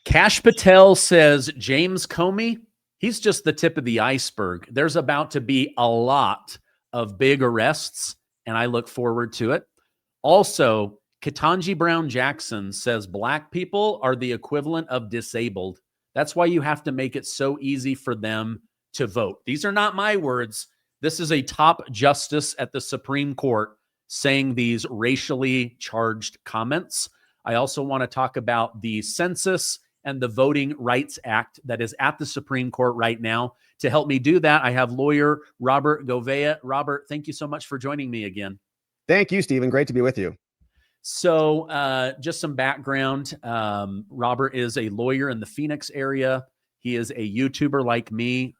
Kash Patel says James Comey, he's just the tip of the iceberg. There's about to be a lot of big arrests, and I look forward to it. Also, Ketanji Brown Jackson says black people are the equivalent of disabled. That's why you have to make it so easy for them to vote. These are not my words. This is a top justice at the Supreme Court saying these racially charged comments. I also want to talk about the census and the Voting Rights Act that is at the Supreme Court right now. To help me do that, I have lawyer Robert Gouveia. Robert, thank you so much for joining me again. Thank you, Stephen. Great to be with you. So just some background. Robert is a lawyer in the Phoenix area. He is a YouTuber like me.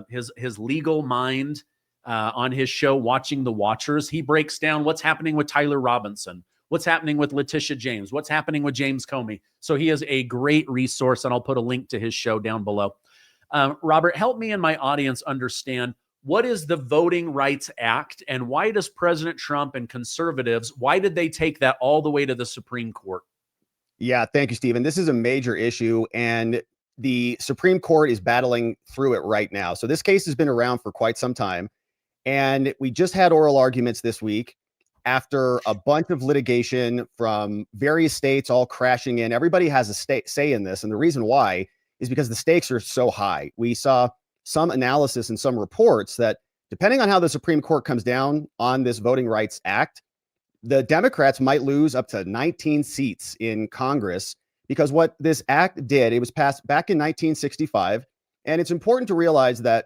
His legal mind on his show, Watching the Watchers, he breaks down what's happening with Tyler Robinson, what's happening with Letitia James, what's happening with James Comey. So he is a great resource, and I'll put a link to his show down below. Robert, help me and my audience understand, what is the Voting Rights Act, and why does President Trump and conservatives, why did they take that all the way to the Supreme Court? Yeah, thank you, Stephen. This is a major issue, and the Supreme Court is battling through it right now. So this case has been around for quite some time, and we just had oral arguments this week after a bunch of litigation from various states all crashing in. Everybody has a say in this, and the reason why is because the stakes are so high. We saw some analysis and some reports that depending on how the Supreme Court comes down on this Voting Rights Act, the Democrats might lose up to 19 seats in Congress, because what this act did, it was passed back in 1965. And it's important to realize that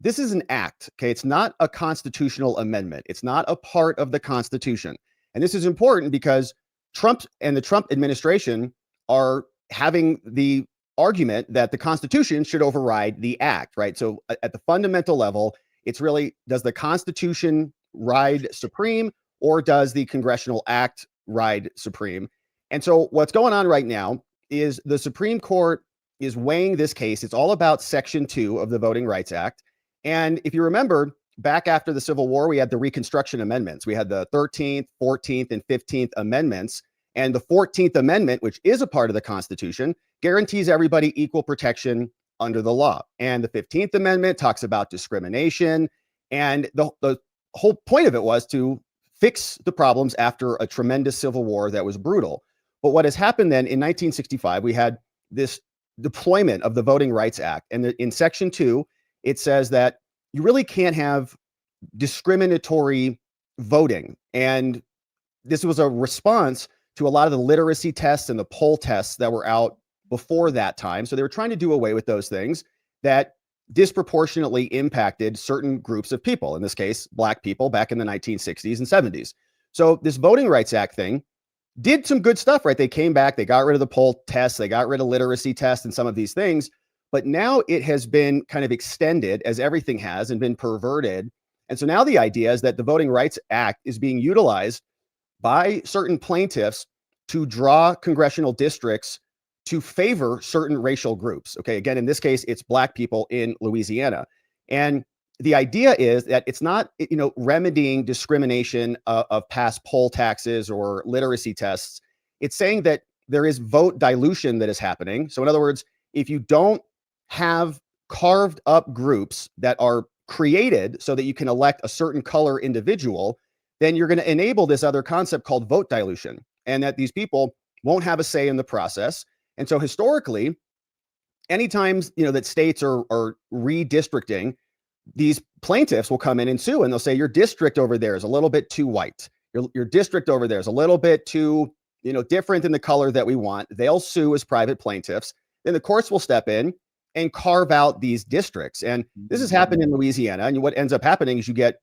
this is an act, okay? It's not a constitutional amendment. It's not a part of the Constitution. And this is important because Trump and the Trump administration are having the argument that the Constitution should override the act, right? So at the fundamental level, it's really, does the Constitution ride supreme, or does the congressional act ride supreme? And so what's going on right now is the Supreme Court is weighing this case. It's all about Section 2 of the Voting Rights Act. And if you remember, back after the Civil War, we had the Reconstruction Amendments. We had the 13th, 14th, and 15th Amendments. And the 14th Amendment, which is a part of the Constitution, guarantees everybody equal protection under the law. And the 15th Amendment talks about discrimination. And the whole point of it was to fix the problems after a tremendous civil war that was brutal. But what has happened then in 1965, we had this deployment of the Voting Rights Act. And in Section 2, it says that you really can't have discriminatory voting. And this was a response to a lot of the literacy tests and the poll tests that were out before that time. So they were trying to do away with those things that disproportionately impacted certain groups of people, in this case, Black people back in the 1960s and 70s. So this Voting Rights Act thing did some good stuff, right? They came back, they got rid of the poll tests, they got rid of literacy tests and some of these things. But now it has been kind of extended, as everything has, and been perverted. And so now the idea is that the Voting Rights Act is being utilized by certain plaintiffs to draw congressional districts to favor certain racial groups. Okay, again, in this case, it's Black people in Louisiana. And the idea is that it's not, remedying discrimination of past poll taxes or literacy tests. It's saying that there is vote dilution that is happening. So in other words, if you don't have carved up groups that are created so that you can elect a certain color individual, then you're going to enable this other concept called vote dilution, and that these people won't have a say in the process. And so historically, anytime that states are redistricting, these plaintiffs will come in and sue, and they'll say your district over there is a little bit too white. Your district over there is a little bit too different in the color that we want. They'll sue as private plaintiffs. Then the courts will step in and carve out these districts. And this has happened in Louisiana. And what ends up happening is you get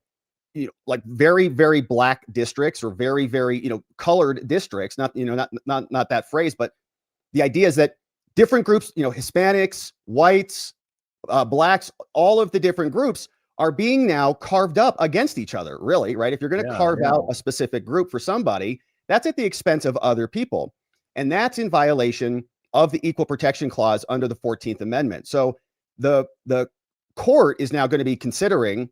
like very, very Black districts, or very, very colored districts. Not that phrase, but the idea is that different groups, Hispanics, whites, Blacks, all of the different groups are being now carved up against each other, really, right? If you're going to carve out a specific group for somebody, that's at the expense of other people. And that's in violation of the Equal Protection Clause under the 14th Amendment. So the court is now going to be considering,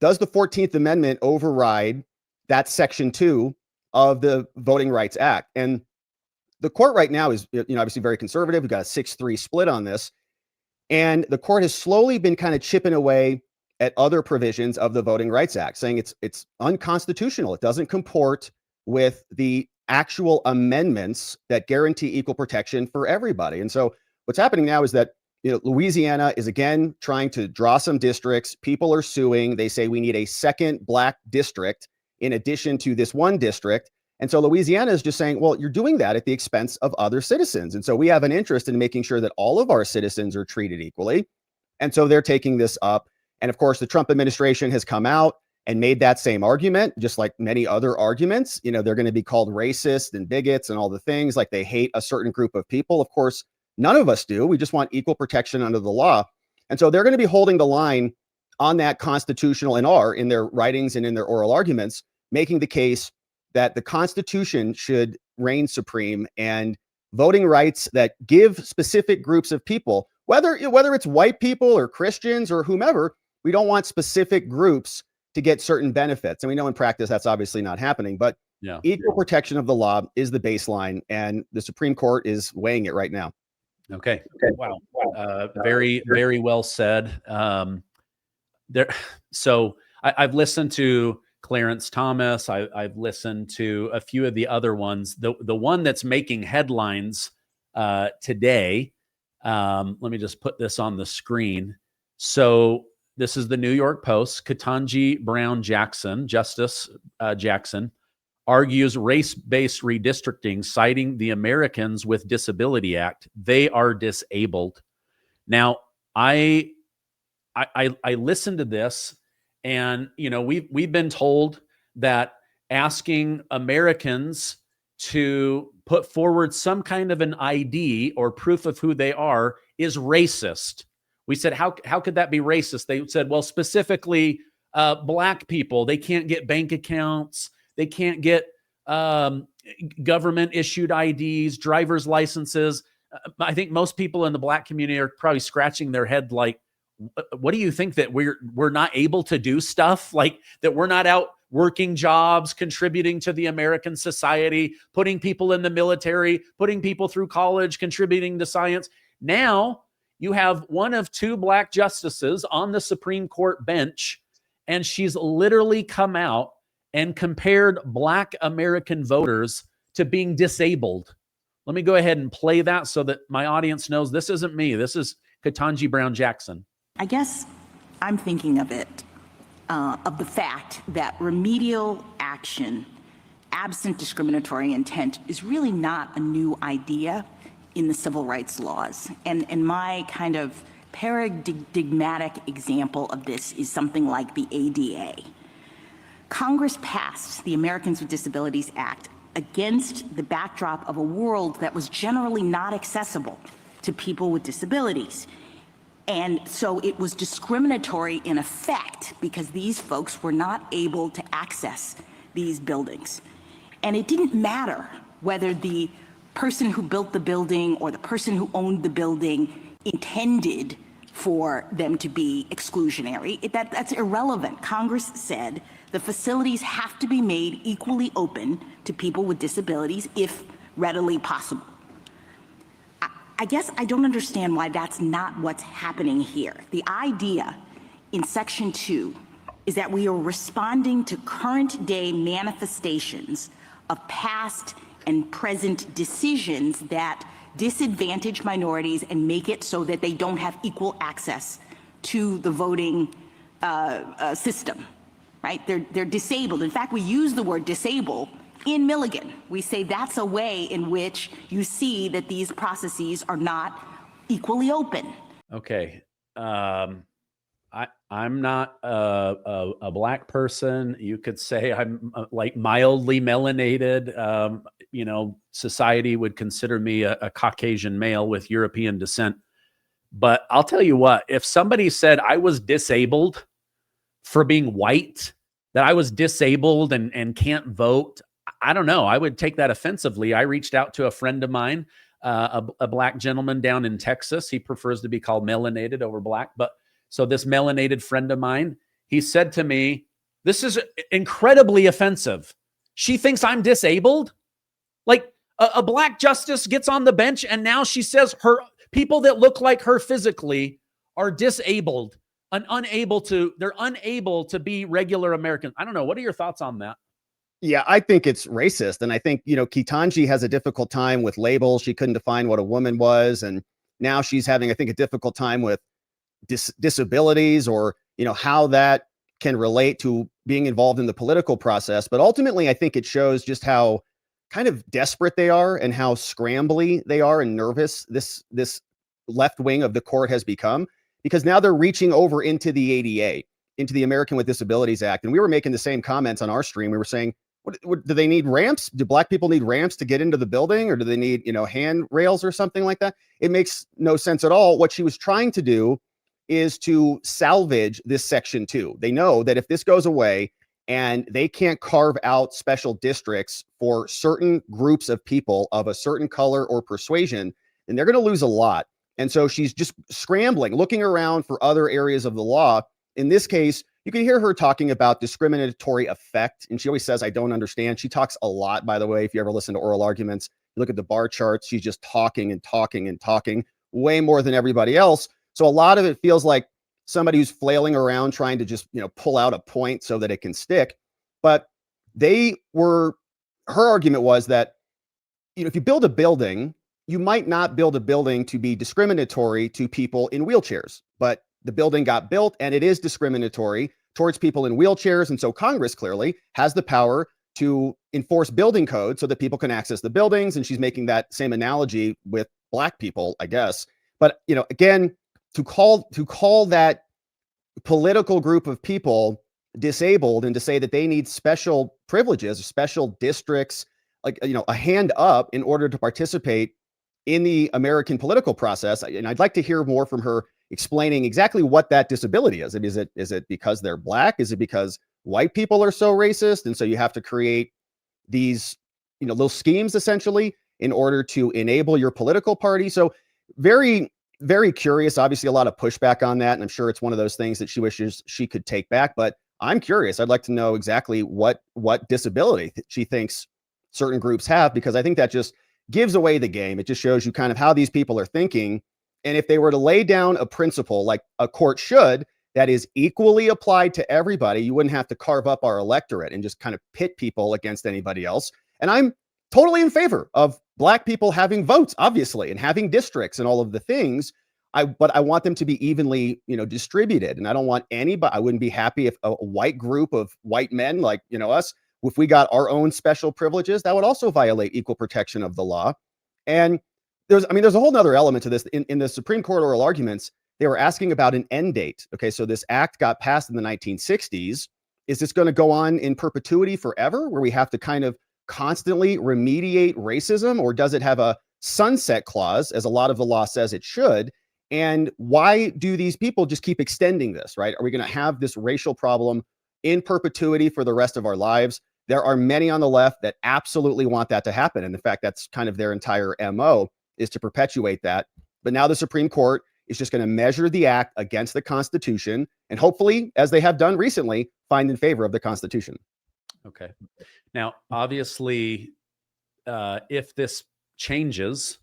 does the 14th Amendment override that Section 2 of the Voting Rights Act? And the court right now is, obviously very conservative. We've got a 6-3 split on this. And the court has slowly been kind of chipping away at other provisions of the Voting Rights Act, saying it's unconstitutional. It doesn't comport with the actual amendments that guarantee equal protection for everybody. And so what's happening now is that Louisiana is again trying to draw some districts. People are suing. They say we need a second Black district in addition to this one district. And so Louisiana is just saying, well, you're doing that at the expense of other citizens. And so we have an interest in making sure that all of our citizens are treated equally. And so they're taking this up. And of course, the Trump administration has come out and made that same argument, just like many other arguments. They're going to be called racist and bigots and all the things, like they hate a certain group of people. Of course, none of us do. We just want equal protection under the law. And so they're going to be holding the line on that constitutional and are in their writings and in their oral arguments, making the case that the Constitution should reign supreme, and voting rights that give specific groups of people, whether it's white people or Christians or whomever, we don't want specific groups to get certain benefits. And we know in practice that's obviously not happening, but equal protection of the law is the baseline, and the Supreme Court is weighing it right now. Okay. Wow. Very, very well said. So I've listened to Clarence Thomas. I've listened to a few of the other ones. The one that's making headlines today. Let me just put this on the screen. So this is the New York Post. Ketanji Brown Jackson, Justice Jackson, argues race-based redistricting, citing the Americans with Disability Act. They are disabled. Now, I listened to this, and we've been told that asking Americans to put forward some kind of an ID or proof of who they are is racist. We said, how could that be racist? They said, well, specifically Black people, they can't get bank accounts, they can't get government issued IDs, driver's licenses. I think most people in the Black community are probably scratching their head like, what do you think, that we're not able to do stuff, like that we're not out working jobs, contributing to the American society, putting people in the military, putting people through college, contributing to science? Now you have one of two Black justices on the Supreme Court bench, and she's literally come out and compared Black American voters to being disabled. Let me go ahead and play that so that my audience knows this isn't me. This is Ketanji Brown Jackson. I guess I'm thinking of it, of the fact that remedial action, absent discriminatory intent, is really not a new idea in the civil rights laws. And my kind of paradigmatic example of this is something like the ADA. Congress passed the Americans with Disabilities Act against the backdrop of a world that was generally not accessible to people with disabilities. And so it was discriminatory in effect because these folks were not able to access these buildings. And it didn't matter whether the person who built the building or the person who owned the building intended for them to be exclusionary. That's irrelevant. Congress said the facilities have to be made equally open to people with disabilities if readily possible. I guess I don't understand why that's not what's happening here. The idea in Section 2 is that we are responding to current day manifestations of past and present decisions that disadvantage minorities and make it so that they don't have equal access to the voting system, right? They're disabled. In fact, we use the word disable in Milligan. We say that's a way in which you see that these processes are not equally open. Okay. I'm not a Black person. You could say I'm like mildly melanated. Society would consider me a Caucasian male with European descent. But I'll tell you what, if somebody said I was disabled for being white, that I was disabled and can't vote, I don't know. I would take that offensively. I reached out to a friend of mine, a Black gentleman down in Texas. He prefers to be called melanated over Black. But so this melanated friend of mine, he said to me, this is incredibly offensive. She thinks I'm disabled. Like, A black justice gets on the bench, and now she says her people that look like her physically are disabled and unable to be regular Americans. I don't know. What are your thoughts on that? Yeah, I think it's racist. And I think, Ketanji has a difficult time with labels. She couldn't define what a woman was. And now she's having, I think, a difficult time with disabilities, or, how that can relate to being involved in the political process. But ultimately, I think it shows just how kind of desperate they are and how scrambly they are and nervous this left wing of the court has become, because now they're reaching over into the ADA, into the American with Disabilities Act. And we were making the same comments on our stream. We were saying, what do they need ramps? Do black people need ramps to get into the building, or do they need, hand rails or something like that? It makes no sense at all. What she was trying to do is to salvage this Section 2. They know that if this goes away and they can't carve out special districts for certain groups of people of a certain color or persuasion, then they're going to lose a lot. And so she's just scrambling, looking around for other areas of the law. In this case, you can hear her talking about discriminatory effect. And she always says, I don't understand. She talks a lot, by the way. If you ever listen to oral arguments, you look at the bar charts, she's just talking and talking and talking way more than everybody else. So a lot of it feels like somebody who's flailing around trying to just, pull out a point so that it can stick. But her argument was that, if you build a building, you might not build a building to be discriminatory to people in wheelchairs, but the building got built and it is discriminatory towards people in wheelchairs. And so Congress clearly has the power to enforce building code so that people can access the buildings. And she's making that same analogy with black people, I guess. But, again, to call that political group of people disabled and to say that they need special privileges or special districts, like, a hand up in order to participate in the American political process. And I'd like to hear more from her explaining exactly what that disability is. Is it because they're black? Is it because white people are so racist? And so you have to create these, little schemes essentially in order to enable your political party. So very, very curious. Obviously, a lot of pushback on that. And I'm sure it's one of those things that she wishes she could take back. But I'm curious. I'd like to know exactly what disability she thinks certain groups have, because I think that just gives away the game. It just shows you kind of how these people are thinking. And if they were to lay down a principle like a court should, that is equally applied to everybody, you wouldn't have to carve up our electorate and just kind of pit people against anybody else. And I'm totally in favor of black people having votes, obviously, and having districts and all of the things. But I want them to be evenly, distributed. And I don't want anybody, I wouldn't be happy if a white group of white men like, us, if we got our own special privileges, that would also violate equal protection of the law. And there's a whole nother element to this. In the Supreme Court oral arguments, they were asking about an end date. Okay, so this act got passed in the 1960s. Is this going to go on in perpetuity forever, where we have to kind of constantly remediate racism, or does it have a sunset clause, as a lot of the law says it should? And why do these people just keep extending this, right? Are we going to have this racial problem in perpetuity for the rest of our lives? There are many on the left that absolutely want that to happen. And in fact, that's kind of their entire MO, is to perpetuate that. But now the Supreme Court is just going to measure the act against the Constitution, and hopefully, as they have done recently, find in favor of the Constitution. Okay. Now, obviously, if this changes,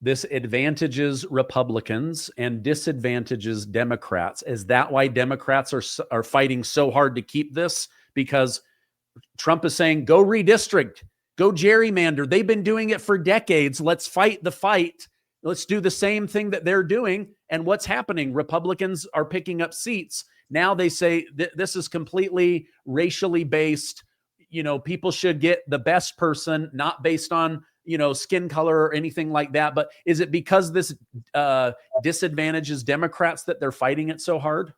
this advantages Republicans and disadvantages Democrats. Is that why Democrats are fighting so hard to keep this? Because Trump is saying, go redistrict, go gerrymander. They've been doing it for decades. Let's fight the fight. Let's do the same thing that they're doing. And what's happening? Republicans are picking up seats. Now they say this is completely racially based. People should get the best person, not based on, skin color or anything like that. But is it because this disadvantages Democrats that they're fighting it so hard?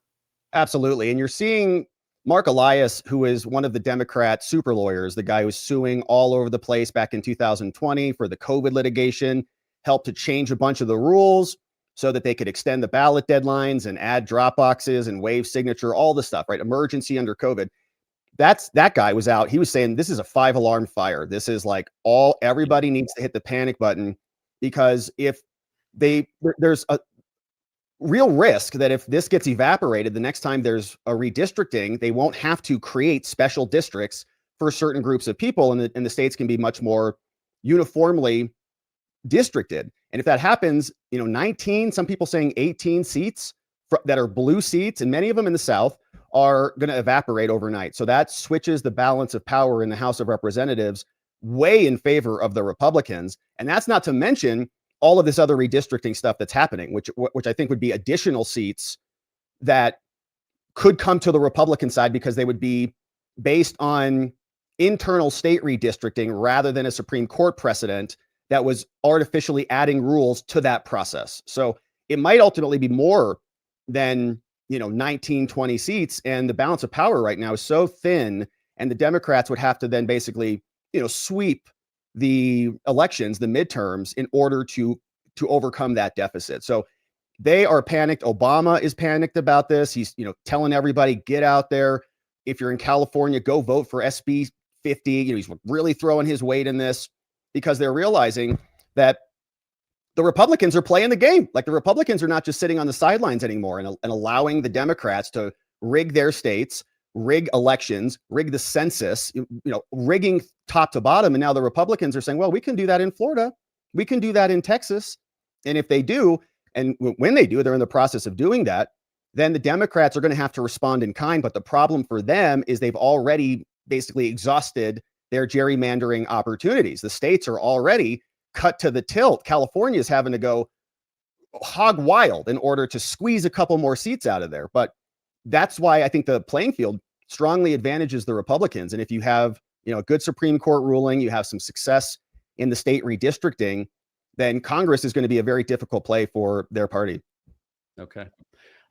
Absolutely. And you're seeing Mark Elias, who is one of the Democrat super lawyers, the guy who's suing all over the place back in 2020 for the COVID litigation, helped to change a bunch of the rules so that they could extend the ballot deadlines and add drop boxes and waive signature, all the stuff, right? Emergency under COVID. That guy was out. He was saying, this is a 5-alarm fire. This is like everybody needs to hit the panic button, because if there's a real risk that if this gets evaporated, the next time there's a redistricting, they won't have to create special districts for certain groups of people, and the states can be much more uniformly districted. And if that happens, 19, some people saying 18 seats that are blue seats, and many of them in the South are going to evaporate overnight. So that switches the balance of power in the House of Representatives way in favor of the Republicans. And that's not to mention all of this other redistricting stuff that's happening, which I think would be additional seats that could come to the Republican side because they would be based on internal state redistricting rather than a Supreme Court precedent that was artificially adding rules to that process. So it might ultimately be more than 19, 20 seats, and the balance of power right now is so thin, and the Democrats would have to then basically sweep the elections, the midterms, in order to overcome that deficit. So they are panicked. Obama is panicked about this. He's telling everybody, get out there. If you're in California, go vote for SB 50. He's really throwing his weight in this because they're realizing that the Republicans are playing the game. Like, the Republicans are not just sitting on the sidelines anymore and allowing the Democrats to rig their states, rig elections, rig the census, rigging top to bottom. And now the Republicans are saying, well, we can do that in Florida. We can do that in Texas. And if they do, and when they do, they're in the process of doing that, then the Democrats are going to have to respond in kind. But the problem for them is they've already basically exhausted their gerrymandering opportunities. The states are already cut to the tilt. California is having to go hog wild in order to squeeze a couple more seats out of there. But that's why I think the playing field strongly advantages the Republicans. And if you have, a good Supreme Court ruling, you have some success in the state redistricting, then Congress is going to be a very difficult play for their party. Okay.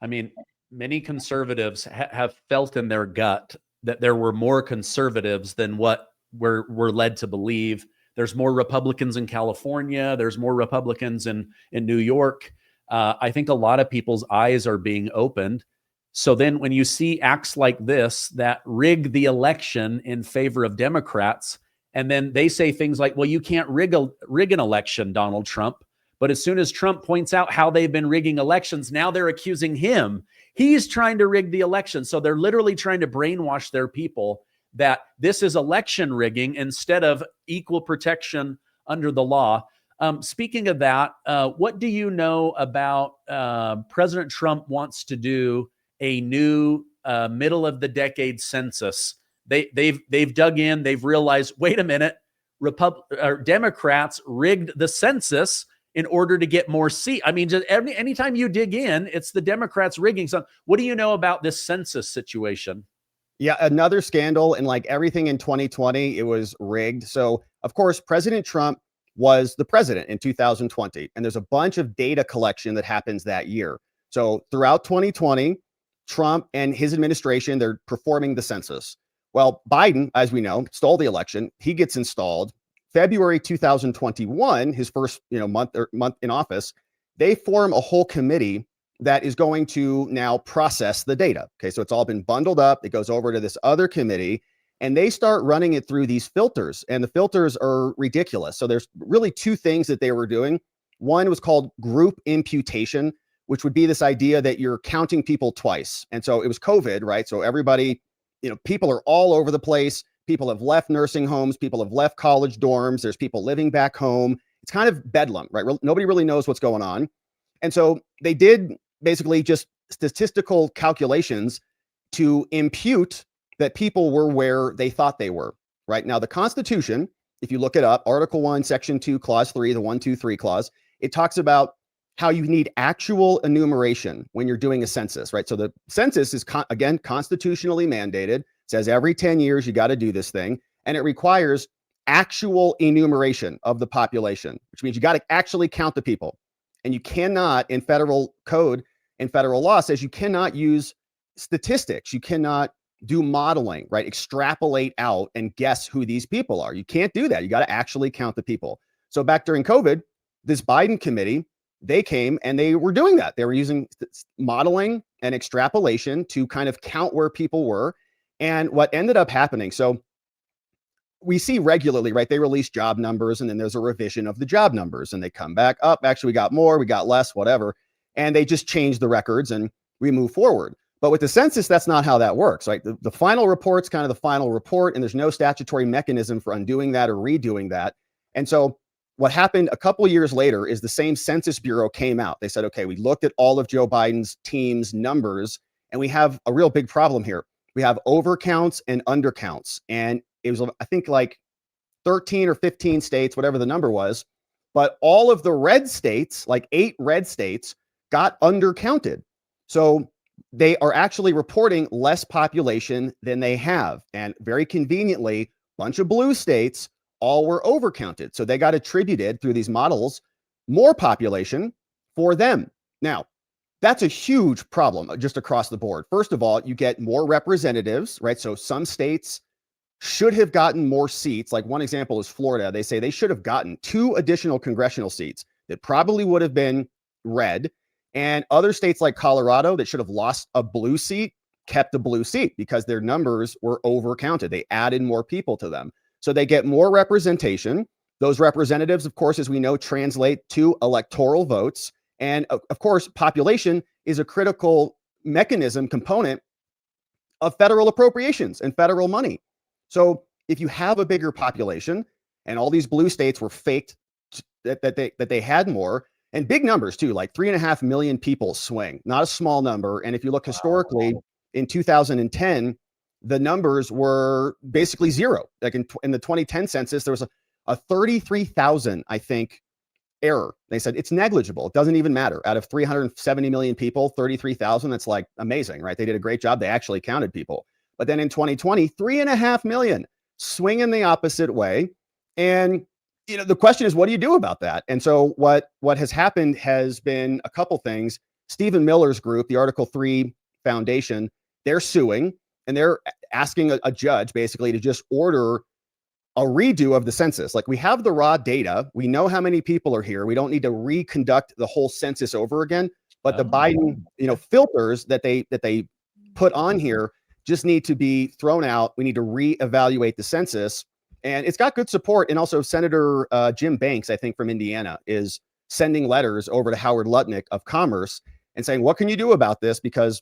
I mean, many conservatives have felt in their gut that there were more conservatives than what we're led to believe. There's more Republicans in California. There's more Republicans in New York. I think a lot of people's eyes are being opened. So then when you see acts like this that rig the election in favor of Democrats, and then they say things like, well, you can't rig an election, Donald Trump. But as soon as Trump points out how they've been rigging elections, now they're accusing him. He's trying to rig the election. So they're literally trying to brainwash their people that this is election rigging instead of equal protection under the law. Speaking of that, what do you know about President Trump wants to do a new middle of the decade census? They've dug in. They've realized, wait a minute, Democrats rigged the census in order to get more seats. I mean, just anytime you dig in, it's the Democrats rigging. So what do you know about this census situation? Yeah, another scandal. And like everything in 2020, it was rigged. So, of course, President Trump was the president in 2020. And there's a bunch of data collection that happens that year. So throughout 2020, Trump and his administration, they're performing the census. Well, Biden, as we know, stole the election. He gets installed. February 2021, his first month in office, they form a whole committee that is going to now process the data. Okay, so it's all been bundled up. It goes over to this other committee, and they start running it through these filters. And the filters are ridiculous. So there's really two things that they were doing. One was called group imputation, which would be this idea that you're counting people twice. And so it was COVID, right? So everybody, people are all over the place. People have left nursing homes. People have left college dorms. There's people living back home. It's kind of bedlam, right? Nobody really knows what's going on. And so they did basically just statistical calculations to impute that people were where they thought they were, right? Now, the Constitution, if you look it up, Article 1, Section 2, Clause 3, the 1, 2, 3 clause, it talks about how you need actual enumeration when you're doing a census, right? So the census is, again, constitutionally mandated. It says every 10 years, you got to do this thing. And it requires actual enumeration of the population, which means you got to actually count the people. And you cannot, in federal code and federal law says you cannot use statistics. You cannot do modeling, right? Extrapolate out and guess who these people are. You can't do that. You got to actually count the people. So back during COVID, this Biden committee, they came and they were doing that. They were using modeling and extrapolation to kind of count where people were. And what ended up happening, so we see regularly, right? They release job numbers and then there's a revision of the job numbers and they come back up. Actually, we got more, we got less, whatever. And they just change the records and we move forward. But with the census, that's not how that works, right? The final report's kind of the final report, and there's no statutory mechanism for undoing that or redoing that. And so what happened a couple of years later is the same Census Bureau came out. They said, okay, we looked at all of Joe Biden's team's numbers, and we have a real big problem here. We have overcounts and undercounts. And it was, I think, like 13 or 15 states, whatever the number was. But all of the red states, like 8 red states, got undercounted. So they are actually reporting less population than they have. And very conveniently, a bunch of blue states all were overcounted. So they got attributed through these models more population for them. Now, that's a huge problem just across the board. First of all, you get more representatives, right? So some states should have gotten more seats. Like one example is Florida. They say they should have gotten 2 additional congressional seats that probably would have been red. And other states like Colorado that should have lost a blue seat kept the blue seat because their numbers were overcounted. They added more people to them. So they get more representation. Those representatives, of course, as we know, translate to electoral votes. And of course, population is a critical mechanism component of federal appropriations and federal money. So if you have a bigger population and all these blue states were faked that they had more, and big numbers too, like 3.5 million people swing, not a small number. And if you look historically, in 2010, the numbers were basically zero. Like in the 2010 census, there was a 33,000, I think, error. They said it's negligible. It doesn't even matter. Out of 370 million people, 33,000, that's like amazing, right? They did a great job. They actually counted people. But then in 2020, 3.5 million, swinging the opposite way. And the question is, what do you do about that? And so what has happened has been a couple things. Stephen Miller's group, the Article 3 Foundation, they're suing and they're asking a judge basically to just order a redo of the census. Like, we have the raw data. We know how many people are here. We don't need to reconduct the whole census over again. But the Biden, filters that they put on here just need to be thrown out. We need to reevaluate the census. And it's got good support. And also Senator Jim Banks, I think from Indiana, is sending letters over to Howard Lutnick of Commerce and saying, what can you do about this? Because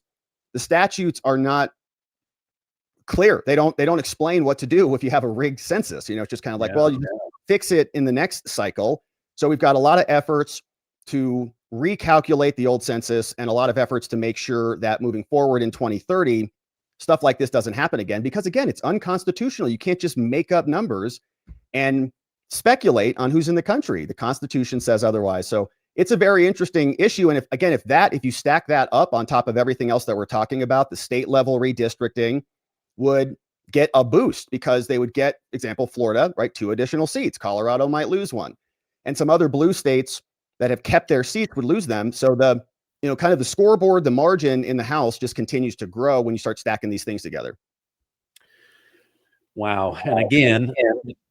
the statutes are not clear. They don't explain what to do if you have a rigged census. It's just kind of like, well, you fix it in the next cycle. So we've got a lot of efforts to recalculate the old census and a lot of efforts to make sure that moving forward in 2030, stuff like this doesn't happen again, because again, it's unconstitutional. You can't just make up numbers and speculate on who's in the country. The Constitution says otherwise. So it's a very interesting issue. And if you stack that up on top of everything else that we're talking about, the state level redistricting would get a boost because they would get, example, Florida, right? 2 additional seats. Colorado might lose 1. And some other blue states that have kept their seats would lose them. So the kind of the scoreboard, the margin in the House just continues to grow when you start stacking these things together. Wow. And again,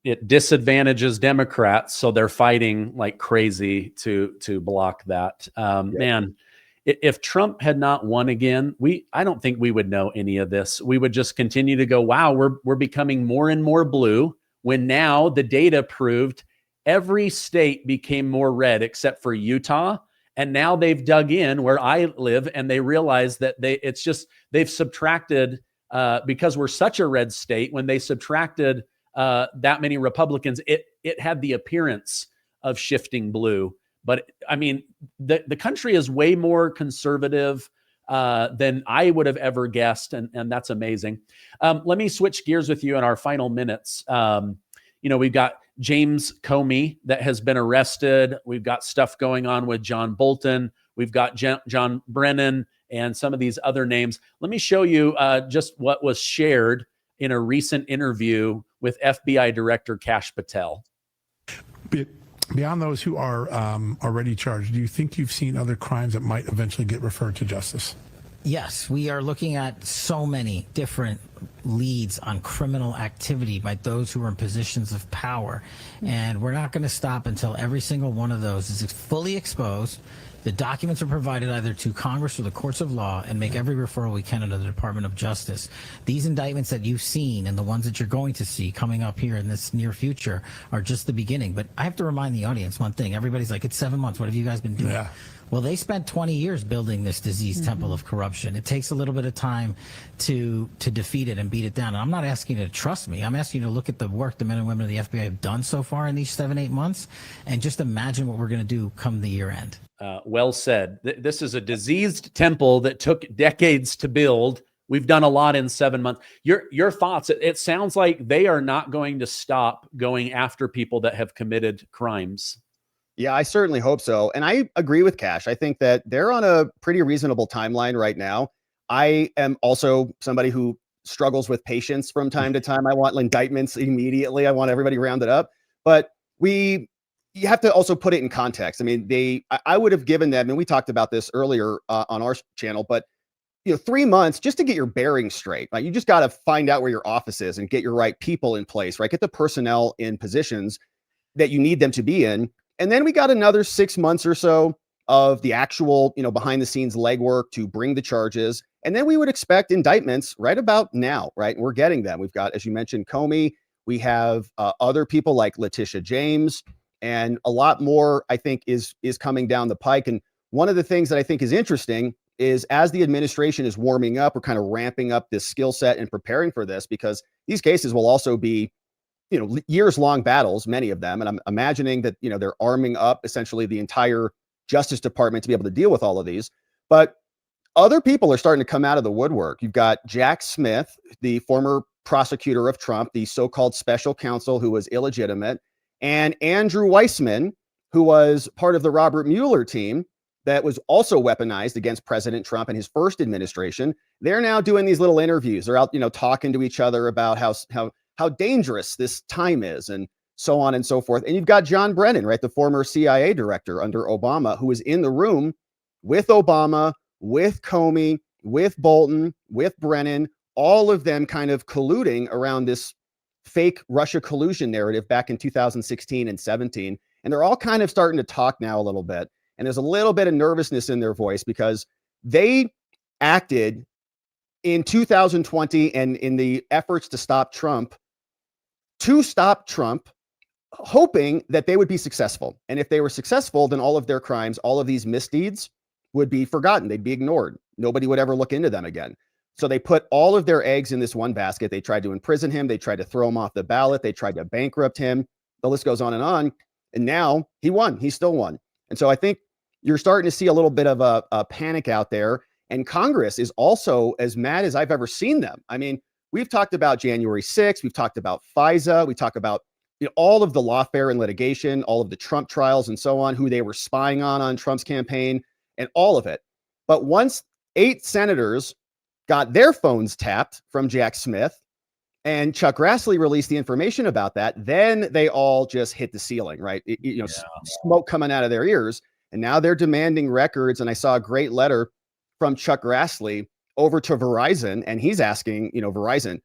it disadvantages Democrats. So they're fighting like crazy to block that. Man, if Trump had not won again, I don't think we would know any of this. We would just continue to go, wow, we're becoming more and more blue, when now the data proved every state became more red except for Utah. And now they've dug in where I live and they realize that they've subtracted, because we're such a red state, when they subtracted that many Republicans, it had the appearance of shifting blue. But I mean, the country is way more conservative than I would have ever guessed. And that's amazing. Let me switch gears with you in our final minutes. We've got James Comey that has been arrested. We've got stuff going on with John Bolton. We've got John Brennan and some of these other names. Let me show you just what was shared in a recent interview with FBI Director Kash Patel. Beyond those who are already charged, do you think you've seen other crimes that might eventually get referred to justice? Yes, we are looking at so many different leads on criminal activity by those who are in positions of power. And we're not going to stop until every single one of those is fully exposed. The documents are provided either to Congress or the courts of law and make every referral we can to the Department of Justice. These indictments that you've seen and the ones that you're going to see coming up here in this near future are just the beginning. But I have to remind the audience one thing. Everybody's like, it's 7 months. What have you guys been doing? Yeah. Well, they spent 20 years building this disease temple of corruption. It takes a little bit of time to defeat it and beat it down. And I'm not asking you to trust me. I'm asking you to look at the work the men and women of the FBI have done so far in these 7-8 months and just imagine what we're going to do come the year end. Well said. This is a diseased temple that took decades to build. We've done a lot in 7 months. Your thoughts, it sounds like they are not going to stop going after people that have committed crimes. Yeah, I certainly hope so. And I agree with Kash. I think that they're on a pretty reasonable timeline right now. I am also somebody who struggles with patience from time to time. I want indictments immediately. I want everybody rounded up. But you have to also put it in context. I mean, I would have given them, and we talked about this earlier on our channel, but 3 months just to get your bearings straight. Right? You just got to find out where your office is and get your right people in place, right? Get the personnel in positions that you need them to be in. And then we got another 6 months or so of the actual, behind the scenes legwork to bring the charges. And then we would expect indictments right about now, right? And we're getting them. We've got, as you mentioned, Comey. We have other people like Letitia James, and a lot more, I think, is coming down the pike. And one of the things that I think is interesting is as the administration is warming up, we're kind of ramping up this skill set and preparing for this, because these cases will also be years-long battles, many of them. And I'm imagining that, they're arming up essentially the entire Justice Department to be able to deal with all of these. But other people are starting to come out of the woodwork. You've got Jack Smith, the former prosecutor of Trump, the so-called special counsel who was illegitimate, and Andrew Weissman, who was part of the Robert Mueller team that was also weaponized against President Trump in his first administration. They're now doing these little interviews. They're out, talking to each other about how dangerous this time is and so on and so forth. And you've got John Brennan, right? The former CIA director under Obama, who was in the room with Obama, with Comey, with Bolton, with Brennan, all of them kind of colluding around this fake Russia collusion narrative back in 2016 and 17. And they're all kind of starting to talk now a little bit. And there's a little bit of nervousness in their voice because they acted in 2020 and in the efforts to stop Trump, hoping that they would be successful. And if they were successful, then all of their crimes, all of these misdeeds would be forgotten. They'd be ignored. Nobody would ever look into them again. So they put all of their eggs in this one basket. They tried to imprison him. They tried to throw him off the ballot. They tried to bankrupt him. The list goes on. And now he won. He still won. And so I think you're starting to see a little bit of a panic out there. And Congress is also as mad as I've ever seen them. I mean, we've talked about January 6th. We've talked about FISA. We talk about all of the lawfare and litigation, all of the Trump trials and so on, who they were spying on Trump's campaign and all of it. But once 8 senators got their phones tapped from Jack Smith and Chuck Grassley released the information about that, then they all just hit the ceiling, right? Smoke coming out of their ears. And now they're demanding records. And I saw a great letter from Chuck Grassley over to Verizon, and he's asking, Verizon,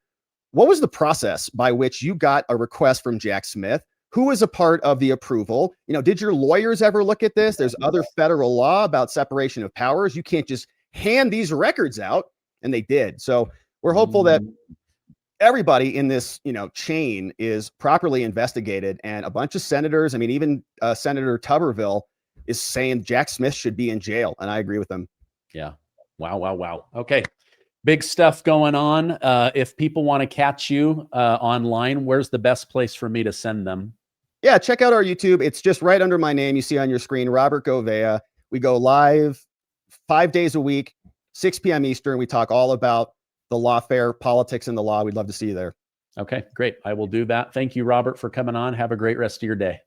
what was the process by which you got a request from Jack Smith? Who was a part of the approval? Did your lawyers ever look at this? There's other federal law about separation of powers. You can't just hand these records out. And they did. So we're hopeful that everybody in this, chain is properly investigated. And a bunch of senators, even Senator Tuberville is saying Jack Smith should be in jail. And I agree with them. Yeah. Wow. Okay. Big stuff going on. If people want to catch you online, where's the best place for me to send them? Yeah, check out our YouTube. It's just right under my name. You see on your screen, Robert Gouveia. We go live 5 days a week, 6 p.m. Eastern. We talk all about the lawfare, politics, and the law. We'd love to see you there. Okay, great. I will do that. Thank you, Robert, for coming on. Have a great rest of your day.